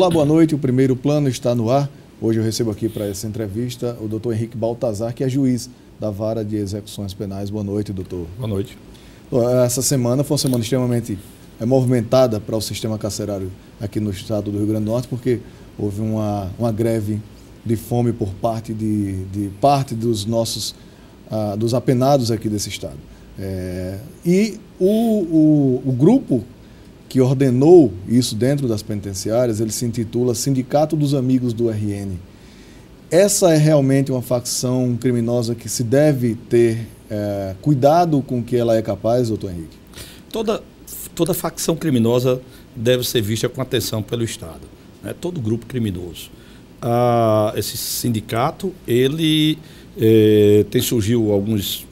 Olá, boa noite. O Primeiro Plano está no ar. Hoje eu recebo aqui para essa entrevista o doutor Henrique Baltazar, que é juiz da Vara de Execuções Penais. Boa noite, doutor. Boa noite. Essa semana foi uma semana extremamente movimentada para o sistema carcerário aqui no estado do Rio Grande do Norte, porque houve uma greve de fome por parte parte dos nossos dos apenados aqui desse estado. E o grupo que ordenou isso dentro das penitenciárias, ele se intitula Sindicato dos Amigos do RN. Essa é realmente uma facção criminosa que se deve ter cuidado com o que ela é capaz, doutor Henrique? Toda facção criminosa deve ser vista com atenção pelo Estado, né? Todo grupo criminoso. Esse sindicato, ele tem surgido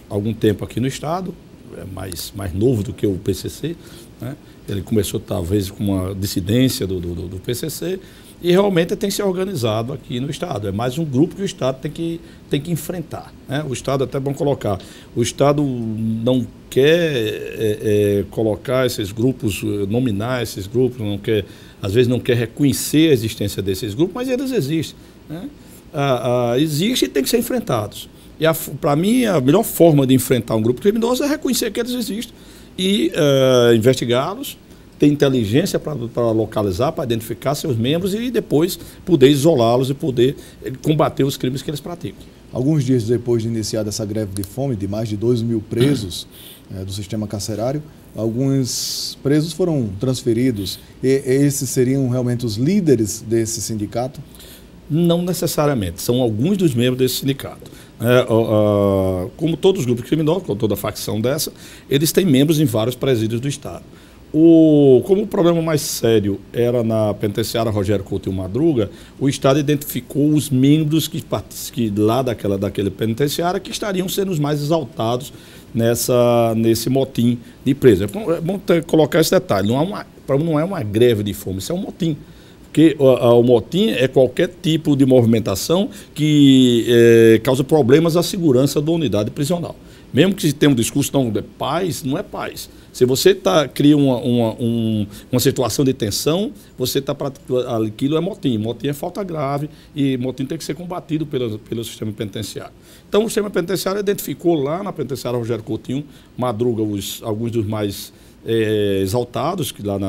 algum tempo aqui no Estado, é mais novo do que o PCC, né? Ele começou talvez com uma dissidência do PCC e realmente tem se organizado aqui no Estado. É mais um grupo que o Estado tem que enfrentar, né? O Estado, até bom colocar, o Estado não quer colocar esses grupos, nominar esses grupos, às vezes não quer reconhecer a existência desses grupos, mas eles existem, né? Existem e têm que ser enfrentados. E para mim, a melhor forma de enfrentar um grupo criminoso é reconhecer que eles existem e investigá-los, ter inteligência para localizar, para identificar seus membros e depois poder isolá-los e poder combater os crimes que eles praticam. Alguns dias depois de iniciada essa greve de fome, de mais de 2.000 presos do sistema carcerário, alguns presos foram transferidos. E esses seriam realmente os líderes desse sindicato? Não necessariamente, são alguns dos membros desse sindicato. Como todos os grupos criminosos, como toda facção dessa, eles têm membros em vários presídios do Estado. Como o problema mais sério era na penitenciária Rogério Coutinho Madruga, o Estado identificou os membros que lá daquele penitenciária que estariam sendo os mais exaltados nesse motim de preso. É bom colocar esse detalhe, não é uma greve de fome, isso é um motim. Porque o motim é qualquer tipo de movimentação que causa problemas à segurança da unidade prisional. Mesmo que tenha um discurso de paz, não é paz. Se você cria uma situação de tensão, você está praticando, aquilo é motim. Motim é falta grave e motim tem que ser combatido pelo sistema penitenciário. Então o sistema penitenciário identificou lá na penitenciária Rogério Coutinho Madruga alguns dos mais exaltados que lá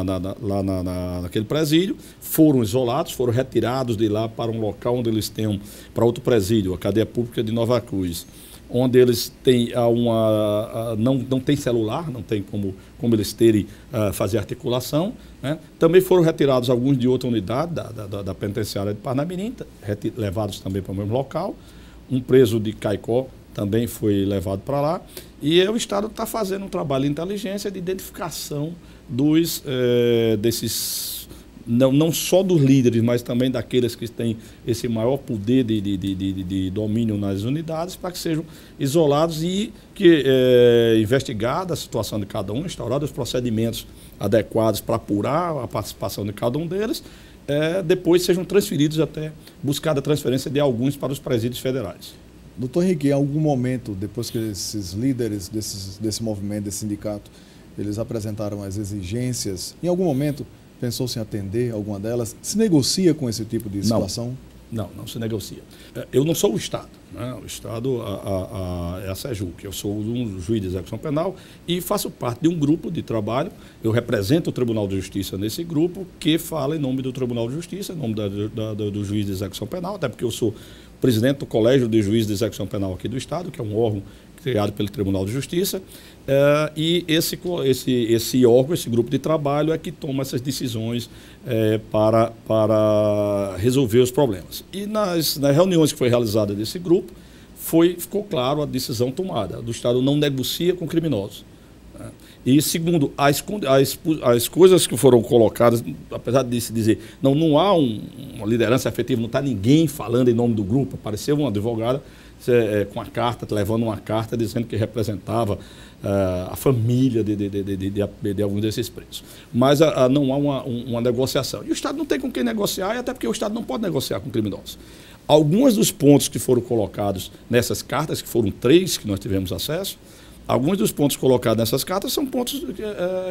naquele presídio, foram isolados, foram retirados de lá para um local onde eles têm para outro presídio, a cadeia pública de Nova Cruz, onde eles têm não tem celular, não tem como eles fazer articulação, né? Também foram retirados alguns de outra unidade da penitenciária de Parnamirim, levados também para o mesmo local. Um preso de Caicó também foi levado para lá. E o Estado está fazendo um trabalho de inteligência, de identificação desses, não só dos líderes, mas também daqueles que têm esse maior poder de domínio nas unidades, para que sejam isolados e que investigada a situação de cada um, instaurados os procedimentos adequados para apurar a participação de cada um deles, depois sejam transferidos até buscada a transferência de alguns para os presídios federais. Doutor Henrique, em algum momento, depois que esses líderes desse movimento, desse sindicato, eles apresentaram as exigências, em algum momento pensou-se em atender alguma delas? Se negocia com esse tipo de situação? Não se negocia. Eu não sou o Estado, né? O Estado é a SEJUC, eu sou um juiz de execução penal e faço parte de um grupo de trabalho. Eu represento o Tribunal de Justiça nesse grupo, que fala em nome do Tribunal de Justiça, em nome do juiz de execução penal, até porque eu sou presidente do Colégio de Juízes de Execução Penal aqui do Estado, que é um órgão criado pelo Tribunal de Justiça, e esse órgão, esse grupo de trabalho é que toma essas decisões para resolver os problemas. E nas reuniões que foi realizada desse grupo, ficou claro a decisão tomada. Do Estado não negocia com criminosos. E segundo, as coisas que foram colocadas, apesar de se dizer, não há uma liderança efetiva, não está ninguém falando em nome do grupo, apareceu uma advogada com a carta, levando uma carta dizendo que representava a família de alguns desses presos. Mas não há uma negociação. E o Estado não tem com quem negociar, e até porque o Estado não pode negociar com criminosos. Alguns dos pontos que foram colocados nessas cartas, que foram 3 que nós tivemos acesso, Alguns dos pontos colocados nessas cartas são pontos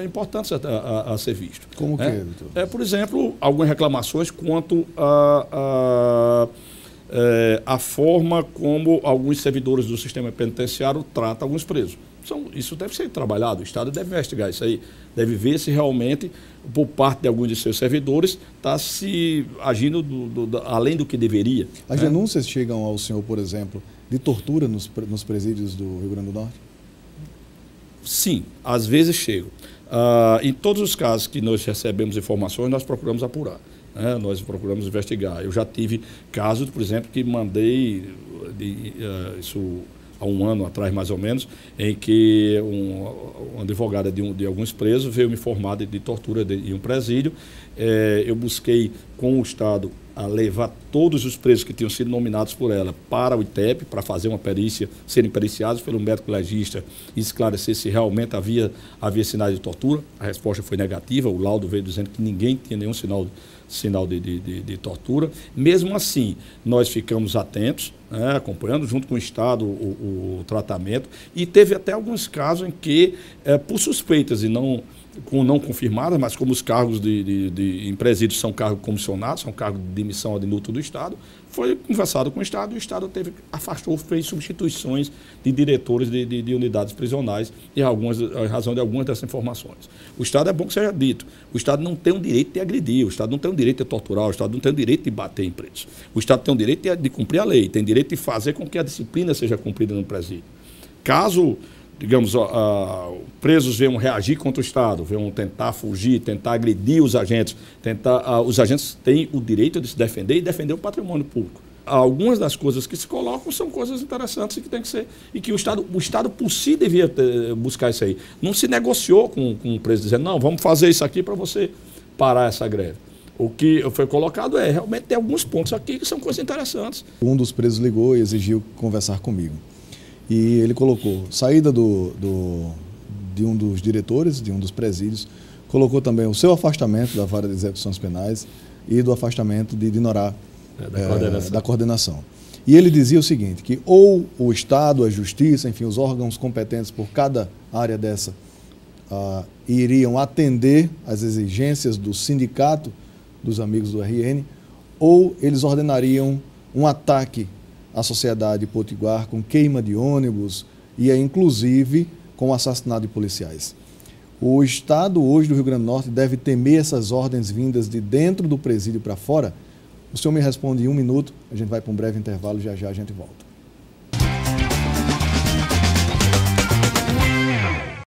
importantes a ser visto. Como que, doutor? Por exemplo, algumas reclamações quanto a forma como alguns servidores do sistema penitenciário tratam alguns presos. Isso deve ser trabalhado, o Estado deve investigar isso aí, deve ver se realmente, por parte de alguns de seus servidores, está se agindo além do que deveria. As denúncias chegam ao senhor, por exemplo, de tortura nos presídios do Rio Grande do Norte? Sim, às vezes chegam. Em todos os casos que nós recebemos informações, nós procuramos apurar. Nós procuramos investigar. Eu já tive casos, por exemplo, que mandei, isso há um ano atrás mais ou menos, em que uma advogada de alguns presos veio me informar de tortura em um presídio. Eu busquei com o Estado a levar todos os presos que tinham sido nominados por ela para o ITEP, para fazer uma perícia, serem periciados pelo médico legista e esclarecer se realmente havia sinais de tortura. A resposta foi negativa, o laudo veio dizendo que ninguém tinha nenhum sinal de tortura. Mesmo assim, nós ficamos atentos, acompanhando junto com o Estado o tratamento, e teve até alguns casos em que, por suspeitas e não confirmadas, mas como os cargos em presídios são cargos comissionados, são cargos de demissão ad nutum do Estado, foi conversado com o Estado e o Estado afastou, fez substituições de diretores de unidades prisionais em razão de algumas dessas informações. O Estado, é bom que seja dito, o Estado não tem o direito de agredir, o Estado não tem o direito de torturar, o Estado não tem o direito de bater em presos. O Estado tem o direito de cumprir a lei, tem o direito de fazer com que a disciplina seja cumprida no presídio. Caso, digamos, presos venham reagir contra o Estado, venham tentar fugir, tentar agredir os agentes, os agentes têm o direito de se defender e defender o patrimônio público. Algumas das coisas que se colocam são coisas interessantes e que tem que ser, e que o Estado por si devia buscar isso aí. Não se negociou com o preso dizendo, não, vamos fazer isso aqui para você parar essa greve. O que foi colocado realmente tem alguns pontos aqui que são coisas interessantes. Um dos presos ligou e exigiu conversar comigo. E ele colocou saída de um dos diretores, de um dos presídios, colocou também o seu afastamento da vara de execuções penais e do afastamento de Dinorá, da coordenação. E ele dizia o seguinte, que ou o Estado, a Justiça, enfim, os órgãos competentes por cada área dessa, iriam atender às exigências do sindicato dos amigos do RN, ou eles ordenariam um ataque à sociedade potiguar com queima de ônibus e, inclusive, com o assassinato de policiais. O Estado, hoje, do Rio Grande do Norte, deve temer essas ordens vindas de dentro do presídio para fora? O senhor me responde em 1 minuto, a gente vai para um breve intervalo, já já a gente volta.